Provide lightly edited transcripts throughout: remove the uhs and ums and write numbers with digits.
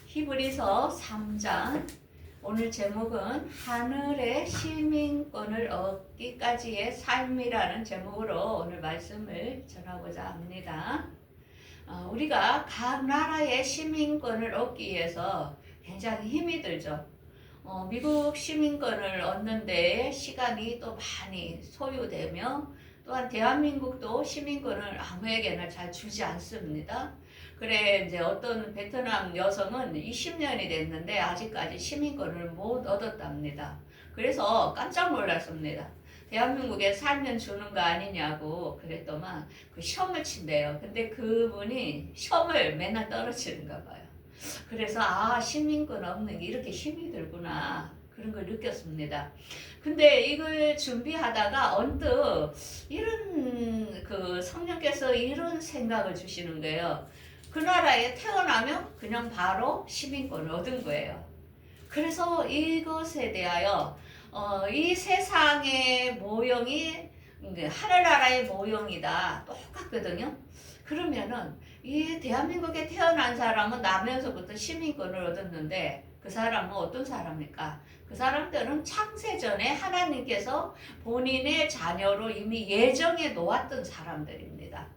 히브리서 3장 오늘 제목은 하늘의 시민권을 얻기까지의 삶이라는 제목으로 오늘 말씀을 전하고자 합니다. 우리가 각 나라의 시민권을 얻기 위해서 굉장히 힘이 들죠. 미국 시민권을 얻는 데에 시간이 또 많이 소요되며 또한 대한민국도 시민권을 아무에게나 잘 주지 않습니다. 그래 이제 어떤 베트남 여성은 20년이 됐는데 아직까지 시민권을 못 얻었답니다. 그래서 깜짝 놀랐습니다. 대한민국에 살면 주는 거 아니냐고 그랬더만 그 시험을 친대요. 근데 그분이 시험을 맨날 떨어지는가 봐요. 그래서 시민권 없는 게 이렇게 힘이 들구나 그런 걸 느꼈습니다. 근데 이걸 준비하다가 언뜻 이런 성령께서 이런 생각을 주시는 거예요. 그 나라에 태어나면 그냥 바로 시민권을 얻은 거예요. 그래서 이것에 대하여 이 세상의 모형이 하늘나라의 모형이다 똑같거든요. 그러면은 이 대한민국에 태어난 사람은 나면서부터 시민권을 얻었는데 그 사람은 어떤 사람입니까? 그 사람들은 창세전에 하나님께서 본인의 자녀로 이미 예정해 놓았던 사람들입니다.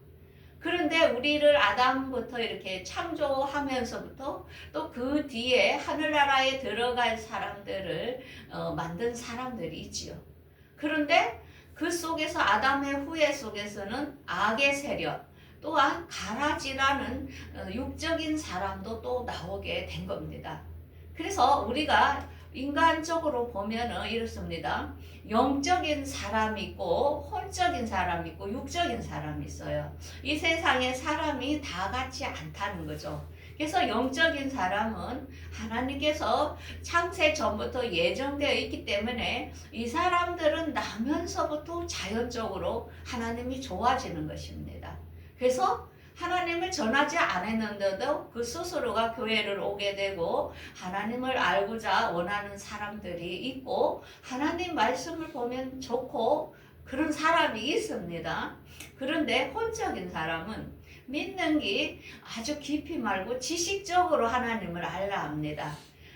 그런데 우리를 아담부터 이렇게 창조하면서부터 또 그 뒤에 하늘나라에 들어갈 사람들을 만든 사람들이 있지요. 그런데 그 속에서 아담의 후예 속에서는 악의 세력 또한 가라지라는 육적인 사람도 또 나오게 된 겁니다. 그래서 우리가 인간적으로 보면은 이렇습니다. 영적인 사람이 있고 혼적인 사람이 있고 육적인 사람이 있어요. 이 세상에 사람이 다 같지 않다는 거죠. 그래서 영적인 사람은 하나님께서 창세 전부터 예정되어 있기 때문에 이 사람들은 나면서부터 자연적으로 하나님이 좋아지는 것입니다. 그래서 하나님을 전하지 않았는데도 그 스스로가 교회를 오게 되고 하나님을 알고자 원하는 사람들이 있고 하나님 말씀을 보면 좋고 그런 사람이 있습니다. 그런데 혼적인 사람은 믿는 게 아주 깊이 말고 지식적으로 하나님을 알라 합니다.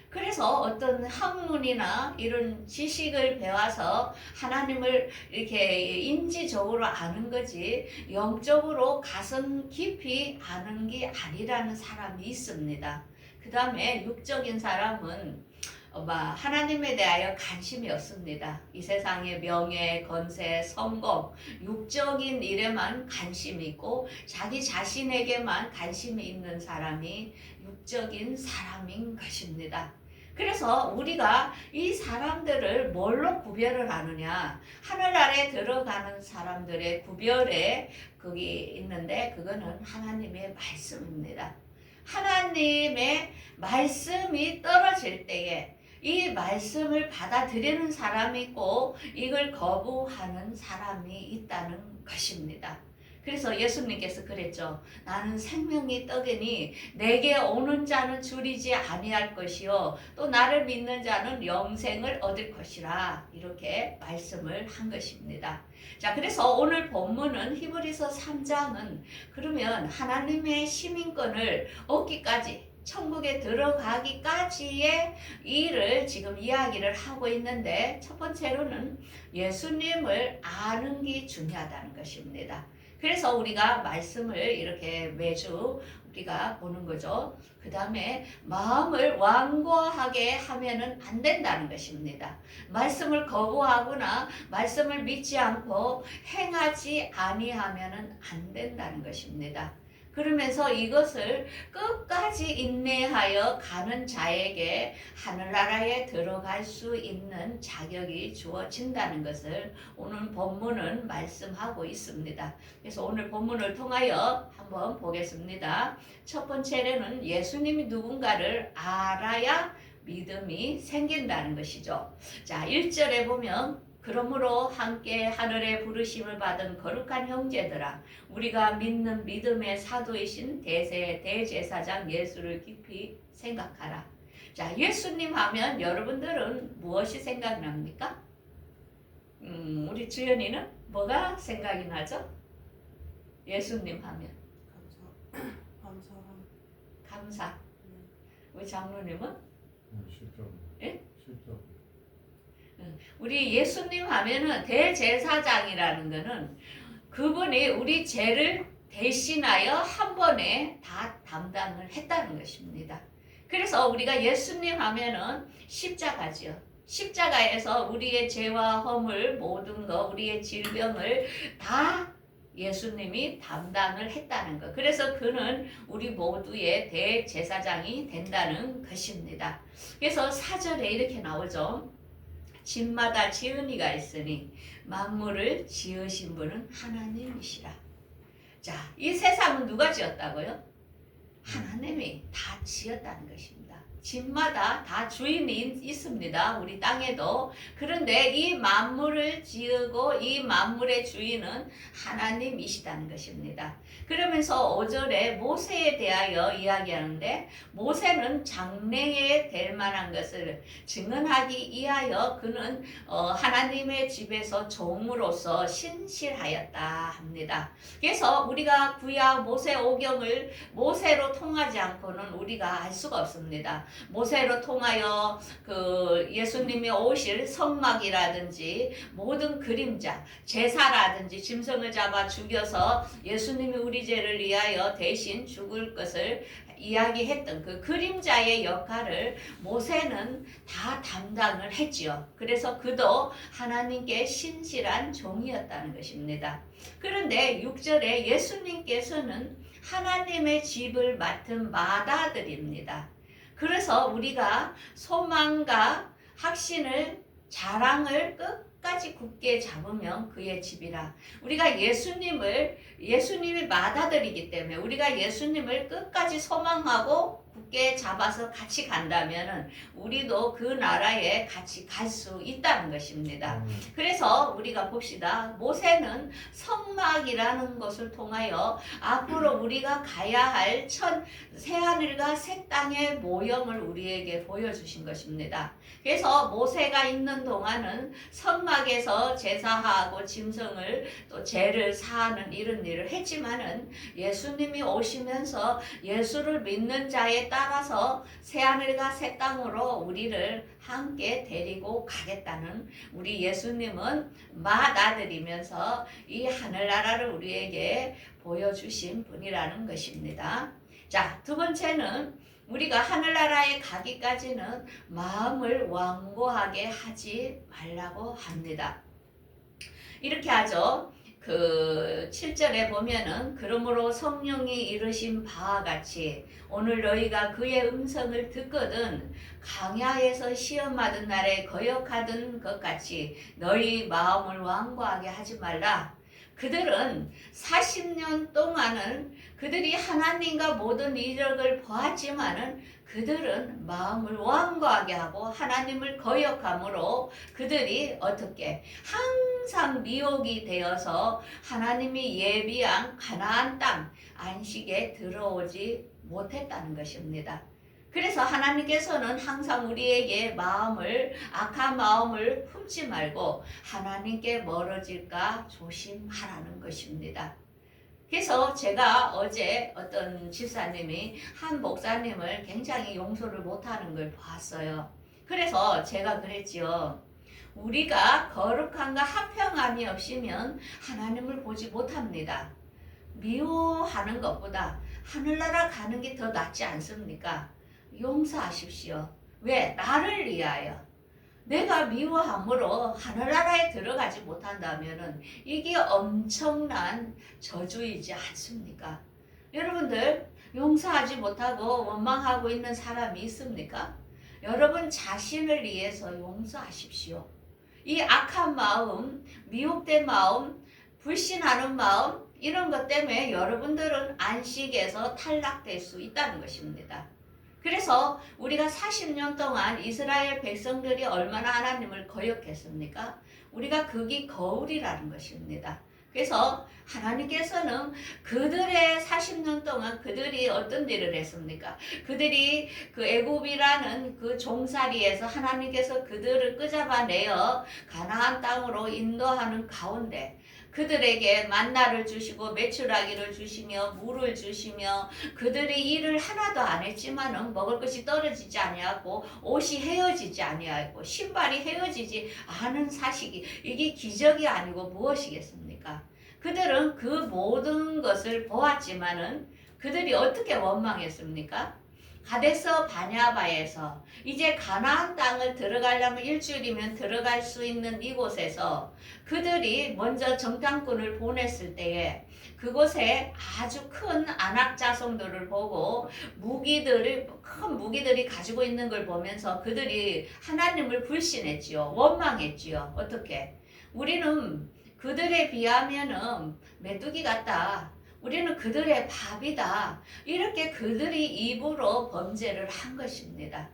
그래서 어떤 학문이나 이런 지식을 배워서 하나님을 이렇게 인지적으로 아는 거지 영적으로 가슴 깊이 아는 게 아니라는 사람이 있습니다. 그 다음에 육적인 사람은 하나님에 대하여 관심이 없습니다. 이 세상의 명예, 건세, 성공, 육적인 일에만 관심이 있고 자기 자신에게만 관심이 있는 사람이 육적인 사람인 것입니다. 그래서 우리가 이 사람들을 뭘로 구별을 하느냐? 하늘나라에 들어가는 사람들의 구별에 거기 있는데 그거는 하나님의 말씀입니다. 하나님의 말씀이 떨어질 때에 이 말씀을 받아들이는 사람이 있고 이걸 거부하는 사람이 있다는 것입니다. 그래서 예수님께서 그랬죠. 나는 생명의 떡이니 내게 오는 자는 줄이지 아니할 것이요 또 나를 믿는 자는 영생을 얻을 것이라 이렇게 말씀을 한 것입니다. 자, 그래서 오늘 본문은 히브리서 3장은 그러면 하나님의 시민권을 얻기까지 천국에 들어가기까지의 일을 지금 이야기를 하고 있는데 첫 번째로는 예수님을 아는 게 중요하다는 것입니다. 그래서 우리가 말씀을 이렇게 매주 우리가 보는 거죠. 그 다음에 마음을 완고하게 하면은 안 된다는 것입니다. 말씀을 거부하거나 말씀을 믿지 않고 행하지 아니하면은 안 된다는 것입니다. 그러면서 이것을 끝까지 인내하여 가는 자에게 하늘나라에 들어갈 수 있는 자격이 주어진다는 것을 오늘 본문은 말씀하고 있습니다. 그래서 오늘 본문을 통하여 한번 보겠습니다. 첫 번째로는 예수님이 누군가를 알아야 믿음이 생긴다는 것이죠. 자, 1절에 보면 그러므로 함께 하늘의 부르심을 받은 거룩한 형제들아 우리가 믿는 믿음의 사도이신 대제사장 예수를 깊이 생각하라. 자, 예수님 하면 여러분들은 무엇이 생각납니까? 우리 주연이는 뭐가 생각이 나죠? 예수님 하면 감사함. 감사. 우리 장로님은? 십자가. 예? 십자가. 우리 예수님 하면은 대제사장이라는 거는 그분이 우리 죄를 대신하여 한 번에 다 담당을 했다는 것입니다. 그래서 우리가 예수님 하면은 십자가죠. 십자가에서 우리의 죄와 허물 모든 거 우리의 질병을 다 예수님이 담당을 했다는 것. 그래서 그는 우리 모두의 대제사장이 된다는 것입니다. 그래서 4절에 이렇게 나오죠. 집마다 지은이가 있으니 만물을 지으신 분은 하나님이시라. 자, 이 세상은 누가 지었다고요? 하나님이 다 지었다는 것입니다. 집마다 다 주인이 있습니다. 우리 땅에도. 그런데 이 만물을 지으고 이 만물의 주인은 하나님이시다는 것입니다. 그러면서 5절에 모세에 대하여 이야기하는데 모세는 장래에 될 만한 것을 증언하기 위하여 그는 하나님의 집에서 종으로서 신실하였다 합니다. 그래서 우리가 구약 모세 오경을 모세로 통하지 않고는 우리가 알 수가 없습니다. 모세로 통하여 그 예수님이 오실 성막이라든지 모든 그림자, 제사라든지 짐승을 잡아 죽여서 예수님이 우리 죄를 위하여 대신 죽을 것을 이야기했던 그 그림자의 역할을 모세는 다 담당을 했지요. 그래서 그도 하나님께 신실한 종이었다는 것입니다. 그런데 6절에 예수님께서는 하나님의 집을 맡은 맏아들입니다. 그래서 우리가 소망과 확신을 자랑을 끝까지 굳게 잡으면 그의 집이라. 우리가 예수님이 맏아들이기 때문에 우리가 예수님을 끝까지 소망하고 굳게 잡아서 같이 간다면 우리도 그 나라에 같이 갈 수 있다는 것입니다. 그래서 우리가 봅시다. 모세는 성막이라는 것을 통하여 앞으로 우리가 가야 할 새하늘과 새 땅의 모형을 우리에게 보여주신 것입니다. 그래서 모세가 있는 동안은 성막에서 제사하고 짐승을 또 죄를 사하는 이런 일을 했지만은 예수님이 오시면서 예수를 믿는 자에 따라서 새하늘과 새 땅으로 우리를 함께 데리고 가겠다는 우리 예수님은 맏아들이면서 이 하늘나라를 우리에게 보여주신 분이라는 것입니다. 자, 두 번째는 우리가 하늘나라에 가기까지는 마음을 완고하게 하지 말라고 합니다. 이렇게 하죠. 그 7절에 보면은 그러므로 성령이 이르신 바와 같이 오늘 너희가 그의 음성을 듣거든 강야에서 시험하던 날에 거역하던 것 같이 너희 마음을 완고하게 하지 말라. 그들은 40년 동안은 그들이 하나님과 모든 이력을 보았지만은 그들은 마음을 완고하게 하고 하나님을 거역함으로 그들이 어떻게 항상 미혹이 되어서 하나님이 예비한 가나안 땅 안식에 들어오지 못했다는 것입니다. 그래서 하나님께서는 항상 우리에게 악한 마음을 품지 말고 하나님께 멀어질까 조심하라는 것입니다. 그래서 제가 어제 어떤 집사님이 한 목사님을 굉장히 용서를 못하는 걸 봤어요. 그래서 제가 그랬지요. 우리가 거룩함과 화평함이 없으면 하나님을 보지 못합니다. 미워하는 것보다 하늘나라 가는 게 더 낫지 않습니까? 용서하십시오. 왜? 나를 위하여. 내가 미워함으로 하늘나라에 들어가지 못한다면 이게 엄청난 저주이지 않습니까? 여러분들 용서하지 못하고 원망하고 있는 사람이 있습니까? 여러분 자신을 위해서 용서하십시오. 이 악한 마음, 미혹된 마음, 불신하는 마음 이런 것 때문에 여러분들은 안식에서 탈락될 수 있다는 것입니다. 그래서 우리가 40년 동안 이스라엘 백성들이 얼마나 하나님을 거역했습니까? 우리가 극이 거울이라는 것입니다. 그래서 하나님께서는 그들의 40년 동안 그들이 어떤 일을 했습니까? 그들이 그 애굽이라는 그 종살이에서 하나님께서 그들을 끄잡아내어 가나안 땅으로 인도하는 가운데 그들에게 만나를 주시고 메추라기를 주시며 물을 주시며 그들이 일을 하나도 안 했지만은 먹을 것이 떨어지지 아니하고 옷이 헤어지지 아니하고 신발이 헤어지지 않은 사실이 이게 기적이 아니고 무엇이겠습니까? 그들은 그 모든 것을 보았지만은 그들이 어떻게 원망했습니까? 가데스 바냐바에서 이제 가나안 땅을 들어가려면 일주일이면 들어갈 수 있는 이곳에서 그들이 먼저 정탐꾼을 보냈을 때에 그곳에 아주 큰 안악 자손들을 보고 큰 무기들이 가지고 있는 걸 보면서 그들이 하나님을 불신했지요. 원망했지요. 어떻게? 우리는 그들에 비하면은 메뚜기 같다. 우리는 그들의 밥이다. 이렇게 그들이 입으로 범죄를 한 것입니다.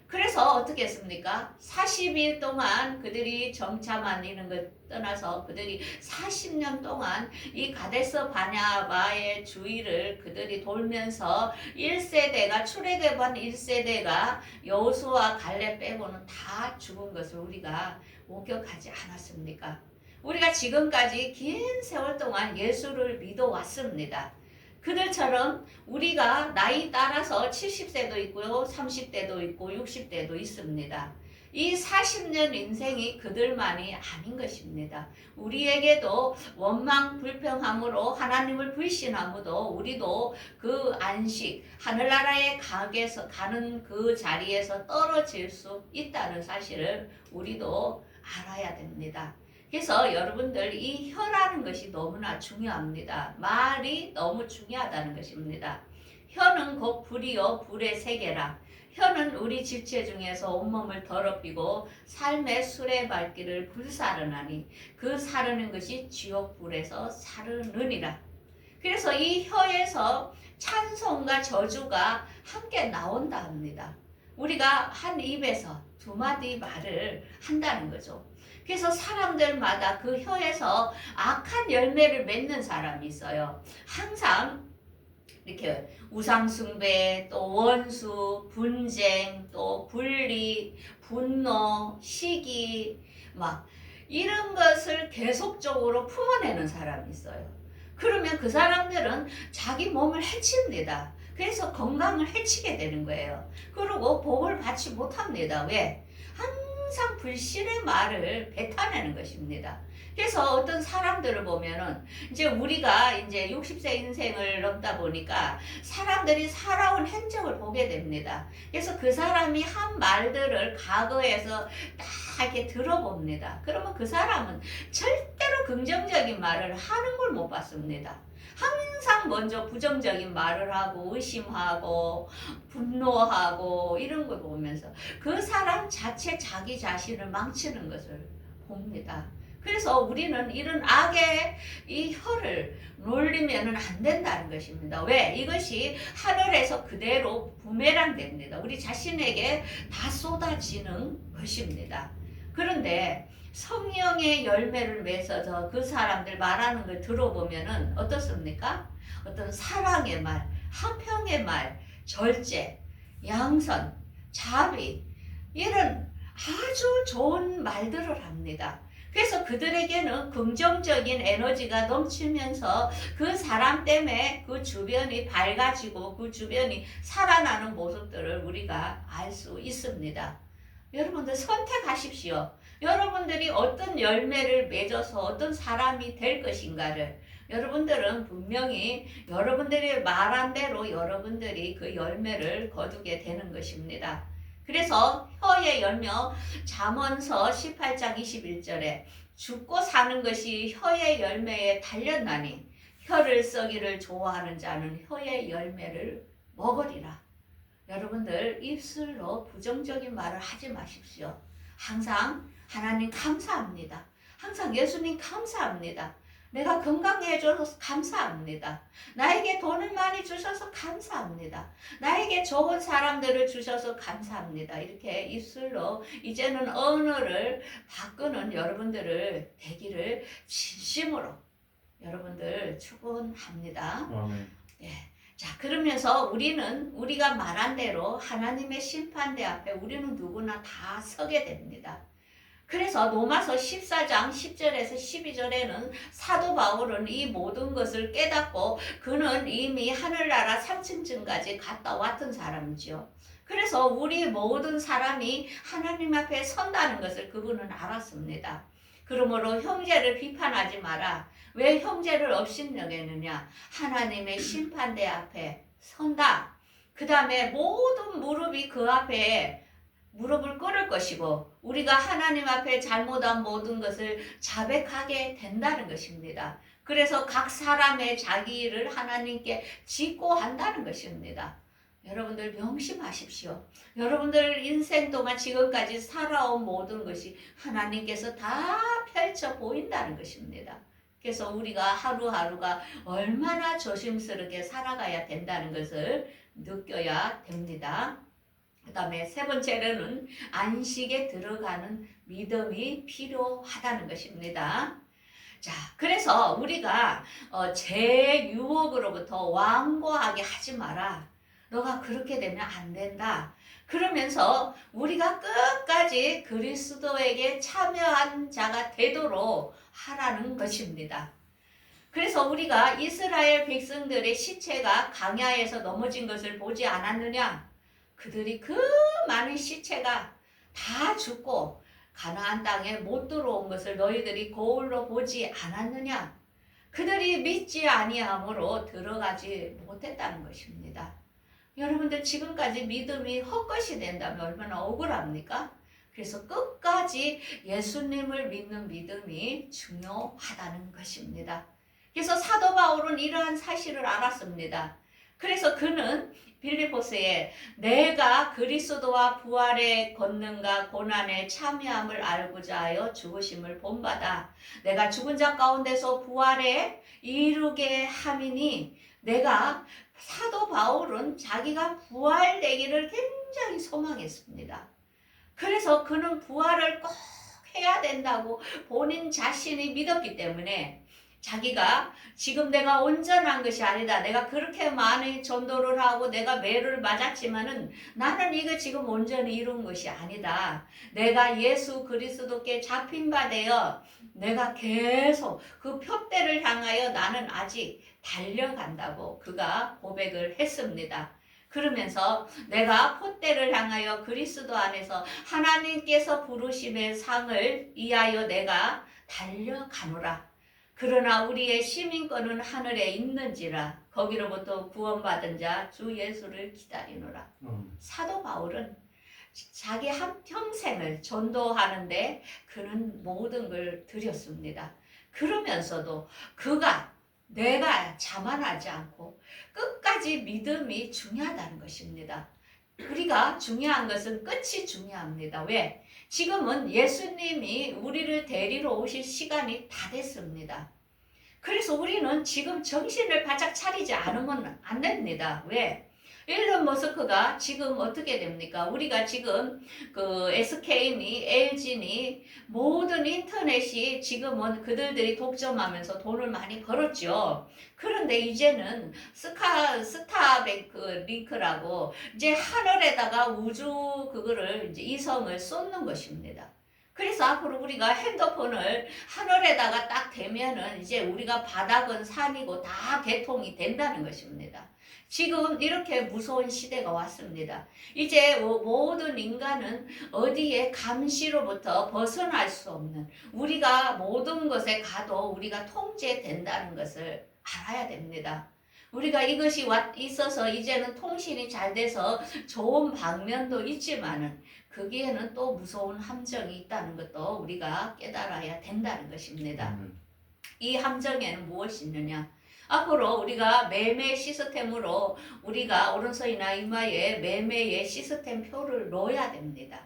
그래서 어떻게 했습니까? 40일 동안 그들이 정탐하는 걸 떠나서 그들이 40년 동안 이 가데스 바냐바의 주위를 그들이 돌면서 1세대가 출애굽한 1세대가 여호수아 갈렙 빼고는 다 죽은 것을 우리가 목격하지 않았습니까? 우리가 지금까지 긴 세월 동안 예수를 믿어왔습니다. 그들처럼 우리가 나이 따라서 70세도 있고요, 30대도 있고 60대도 있습니다. 이 40년 인생이 그들만이 아닌 것입니다. 우리에게도 원망 불평함으로 하나님을 불신함으로 우리도 그 안식, 하늘나라에 가는 그 자리에서 떨어질 수 있다는 사실을 우리도 알아야 됩니다. 그래서 여러분들 이 혀라는 것이 너무나 중요합니다. 말이 너무 중요하다는 것입니다. 혀는 곧 불이요 불의 세계라. 혀는 우리 지체 중에서 온몸을 더럽히고 삶의 수레발길을 불사르나니 그 사르는 것이 지옥 불에서 사르느니라. 그래서 이 혀에서 찬송과 저주가 함께 나온다 합니다. 우리가 한 입에서 두 마디 말을 한다는 거죠. 그래서 사람들마다 그 혀에서 악한 열매를 맺는 사람이 있어요. 항상 이렇게 우상숭배, 또 원수, 분쟁, 또 분리, 분노, 시기, 막 이런 것을 계속적으로 품어내는 사람이 있어요. 그러면 그 사람들은 자기 몸을 해칩니다. 그래서 건강을 해치게 되는 거예요. 그리고 복을 받지 못합니다. 왜? 항상 불신의 말을 뱉어내는 것입니다. 그래서 어떤 사람들을 보면은 이제 우리가 이제 60세 인생을 넘다 보니까 사람들이 살아온 행적을 보게 됩니다. 그래서 그 사람이 한 말들을 과거에서 딱 이렇게 들어봅니다. 그러면 그 사람은 절대로 긍정적인 말을 하는 걸 못 봤습니다. 항상 먼저 부정적인 말을 하고 의심하고 분노하고 이런 걸 보면서 그 사람 자체 자기 자신을 망치는 것을 봅니다. 그래서 우리는 이런 악의 이 혀를 놀리면은 안 된다는 것입니다. 왜? 이것이 하늘에서 그대로 부메랑 됩니다. 우리 자신에게 다 쏟아지는 것입니다. 그런데 성령의 열매를 맺어서 그 사람들 말하는 걸 들어보면은 어떻습니까? 어떤 사랑의 말, 화평의 말, 절제, 양선, 자비 이런 아주 좋은 말들을 합니다. 그래서 그들에게는 긍정적인 에너지가 넘치면서 그 사람 때문에 그 주변이 밝아지고 그 주변이 살아나는 모습들을 우리가 알 수 있습니다. 여러분들 선택하십시오. 여러분들이 어떤 열매를 맺어서 어떤 사람이 될 것인가를 여러분들은 분명히 여러분들이 말한 대로 여러분들이 그 열매를 거두게 되는 것입니다. 그래서 혀의 열매 잠언서 18장 21절에 죽고 사는 것이 혀의 열매에 달렸나니 혀를 썩이를 좋아하는 자는 혀의 열매를 먹으리라. 여러분들 입술로 부정적인 말을 하지 마십시오. 항상 하나님 감사합니다. 항상 예수님 감사합니다. 내가 건강해 줘서 감사합니다. 나에게 돈을 많이 주셔서 감사합니다. 나에게 좋은 사람들을 주셔서 감사합니다. 이렇게 입술로 이제는 언어를 바꾸는 여러분들을 되기를 진심으로 여러분들 축원합니다. 네. 자, 그러면서 우리가 말한 대로 하나님의 심판대 앞에 우리는 누구나 다 서게 됩니다. 그래서 로마서 14장 10절에서 12절에는 사도 바울은 이 모든 것을 깨닫고 그는 이미 하늘나라 3층쯤까지 갔다 왔던 사람이죠. 그래서 우리 모든 사람이 하나님 앞에 선다는 것을 그분은 알았습니다. 그러므로 형제를 비판하지 마라. 왜 형제를 업신여기느냐? 하나님의 심판대 앞에 선다. 그 다음에 모든 무릎이 그 앞에 무릎을 꿇을 것이고 우리가 하나님 앞에 잘못한 모든 것을 자백하게 된다는 것입니다. 그래서 각 사람의 자기 일을 하나님께 짓고 한다는 것입니다. 여러분들 명심하십시오. 여러분들 인생 동안 지금까지 살아온 모든 것이 하나님께서 다 펼쳐 보인다는 것입니다. 그래서 우리가 하루하루가 얼마나 조심스럽게 살아가야 된다는 것을 느껴야 됩니다. 그 다음에 세 번째로는 안식에 들어가는 믿음이 필요하다는 것입니다. 자, 그래서 우리가 제 유혹으로부터 완고하게 하지 마라. 너가 그렇게 되면 안 된다. 그러면서 우리가 끝까지 그리스도에게 참여한 자가 되도록 하라는 것입니다. 그래서 우리가 이스라엘 백성들의 시체가 광야에서 넘어진 것을 보지 않았느냐? 그들이 그 많은 시체가 다 죽고 가나안 땅에 못 들어온 것을 너희들이 거울로 보지 않았느냐? 그들이 믿지 아니함으로 들어가지 못했다는 것입니다. 여러분들 지금까지 믿음이 헛것이 된다면 얼마나 억울합니까? 그래서 끝까지 예수님을 믿는 믿음이 중요하다는 것입니다. 그래서 사도 바울은 이러한 사실을 알았습니다. 그래서 그는 빌립보서에 내가 그리스도와 부활의 권능과 고난에 참여함을 알고자 하여 죽으심을 본받아 내가 죽은 자 가운데서 부활에 이르게 함이니 내가 사도 바울은 자기가 부활되기를 굉장히 소망했습니다. 그래서 그는 부활을 꼭 해야 된다고 본인 자신이 믿었기 때문에 자기가 지금 내가 온전한 것이 아니다. 내가 그렇게 많이 전도를 하고 내가 매를 맞았지만은 나는 이거 지금 온전히 이룬 것이 아니다. 내가 예수 그리스도께 잡힌 바 되어 내가 계속 그 표대를 향하여 나는 아직 달려간다고 그가 고백을 했습니다. 그러면서 내가 폿대를 향하여 그리스도 안에서 하나님께서 부르심의 상을 위하여 내가 달려가노라. 그러나 우리의 시민권은 하늘에 있는지라 거기로부터 구원받은 자 주 예수를 기다리노라. 사도 바울은 자기 한 평생을 전도하는데 그는 모든 걸 드렸습니다. 그러면서도 내가 자만하지 않고 끝까지 믿음이 중요하다는 것입니다. 우리가 중요한 것은 끝이 중요합니다. 왜? 지금은 예수님이 우리를 데리러 오실 시간이 다 됐습니다. 그래서 우리는 지금 정신을 바짝 차리지 않으면 안 됩니다. 왜? 일론 머스크가 지금 어떻게 됩니까? 우리가 지금 그 SK니 LG니 모든 인터넷이 지금은 그들이 독점하면서 돈을 많이 벌었죠. 그런데 이제는 스타뱅크 링크라고 이제 하늘에다가 우주 그거를 이제 이성을 쏟는 것입니다. 그래서 앞으로 우리가 핸드폰을 하늘에다가 딱 대면은 이제 우리가 바닥은 산이고 다 개통이 된다는 것입니다. 지금 이렇게 무서운 시대가 왔습니다. 이제 모든 인간은 어디에 감시로부터 벗어날 수 없는 우리가 모든 것에 가도 우리가 통제된다는 것을 알아야 됩니다. 우리가 이것이 있어서 이제는 통신이 잘 돼서 좋은 방면도 있지만은 거기에는 또 무서운 함정이 있다는 것도 우리가 깨달아야 된다는 것입니다. 이 함정에는 무엇이 있느냐? 앞으로 우리가 매매 시스템으로 우리가 오른손이나 이마에 매매의 시스템 표를 넣어야 됩니다.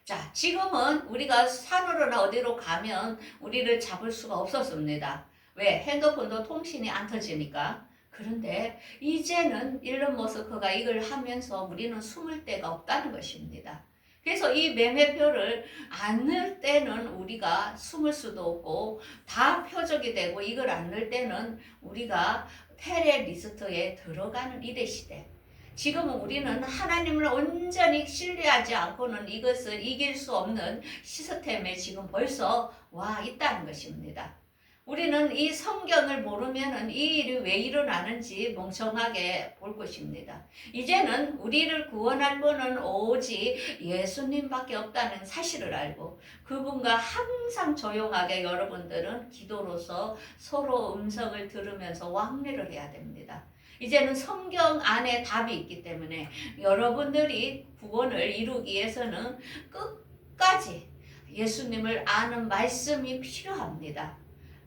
자, 지금은 우리가 산으로나 어디로 가면 우리를 잡을 수가 없었습니다. 왜? 핸드폰도 통신이 안 터지니까. 그런데 이제는 일론 머스크가 이걸 하면서 우리는 숨을 데가 없다는 것입니다. 그래서 이 매매표를 안 넣을 때는 우리가 숨을 수도 없고 다 표적이 되고 이걸 안 넣을 때는 우리가 테레 리스트에 들어가는 이래 시대. 지금 우리는 하나님을 온전히 신뢰하지 않고는 이것을 이길 수 없는 시스템에 지금 벌써 와 있다는 것입니다. 우리는 이 성경을 모르면은 이 일이 왜 일어나는지 멍청하게 볼 것입니다. 이제는 우리를 구원할 분은 오직 예수님밖에 없다는 사실을 알고 그분과 항상 조용하게 여러분들은 기도로서 서로 음성을 들으면서 왕래를 해야 됩니다. 이제는 성경 안에 답이 있기 때문에 여러분들이 구원을 이루기 위해서는 끝까지 예수님을 아는 말씀이 필요합니다.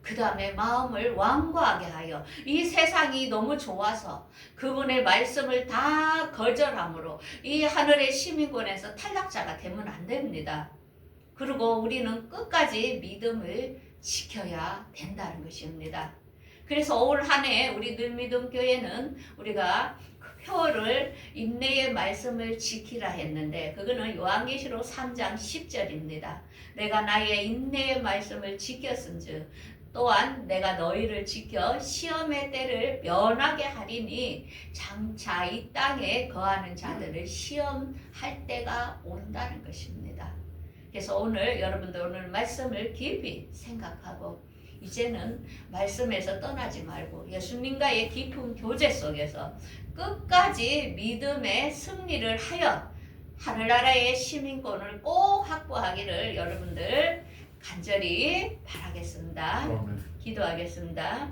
그 다음에 마음을 완고하게 하여 이 세상이 너무 좋아서 그분의 말씀을 다 거절함으로 이 하늘의 시민권에서 탈락자가 되면 안 됩니다. 그리고 우리는 끝까지 믿음을 지켜야 된다는 것입니다. 그래서 올 한 해 우리 늘믿음 교회는 우리가 그 표를 인내의 말씀을 지키라 했는데 그거는 요한계시록 3장 10절입니다. 내가 나의 인내의 말씀을 지켰은즉 또한 내가 너희를 지켜 시험의 때를 면하게 하리니 장차 이 땅에 거하는 자들을 시험할 때가 온다는 것입니다. 그래서 오늘 여러분들 오늘 말씀을 깊이 생각하고 이제는 말씀에서 떠나지 말고 예수님과의 깊은 교제 속에서 끝까지 믿음의 승리를 하여 하늘나라의 시민권을 꼭 확보하기를 여러분들 간절히 바라겠습니다. 기도하겠습니다.